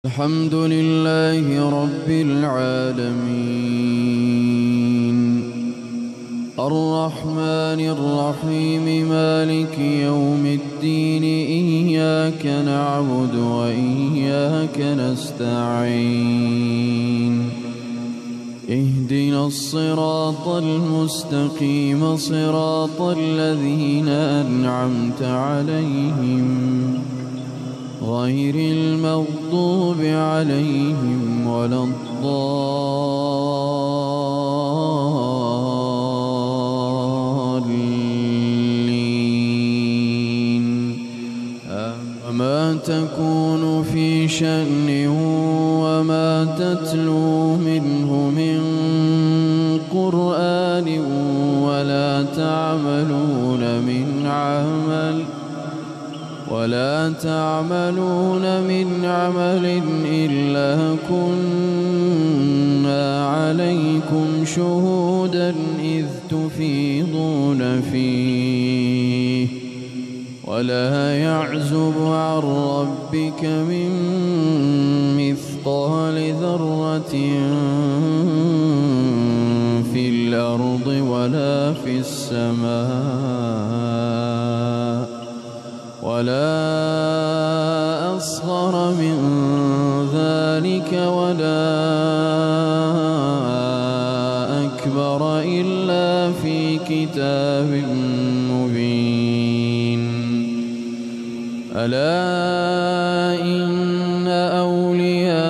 الحمد لله رب العالمين الرحمن الرحيم مالك يوم الدين إياك نعبد وإياك نستعين اهدنا الصراط المستقيم صراط الذين أنعمت عليهم غير المغضوب عليهم ولا الضالين وما تكون في شأن وما تتلو منه من قرآن ولا تعملون من عمل إلا كنا عليكم شهودا إذ تفيضون فيه ولا يعزب عن ربك من مثقال ذرة في الأرض ولا في السماء ولا أصغر من ذلك ولا أكبر إلا في كتاب مبين ألا إن أولياء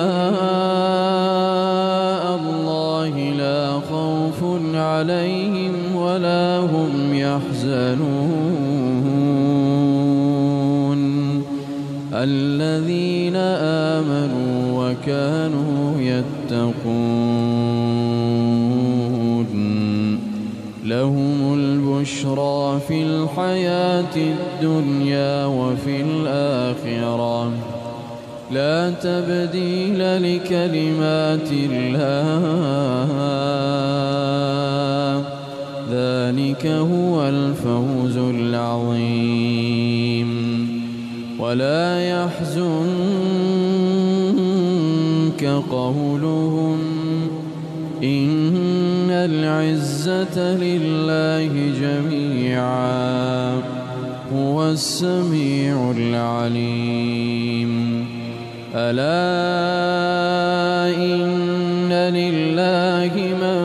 الله لا خوف عليهم ولا هم يحزنون الذين آمنوا وكانوا يتقون لهم البشرى في الحياة الدنيا وفي الآخرة لا تبديل لكلمات الله ذلك هو الفوز العظيم ولا يحزنك قولهم إن العزة لله جميعا هو السميع العليم ألا إن لله من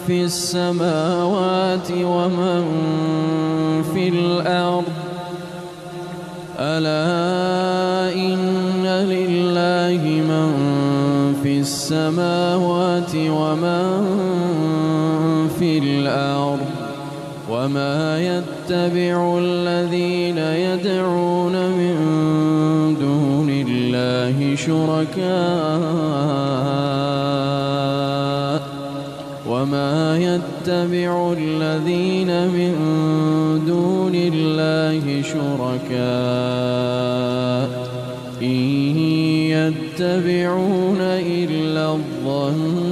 في السماوات ومن في الأرض ألا إن لله من في السماوات ومن في الأرض وما يتبع الذين يدعون من دون الله شركاء وما يتبع الذين من دون الله شركاء إن يتبعون إلا الظن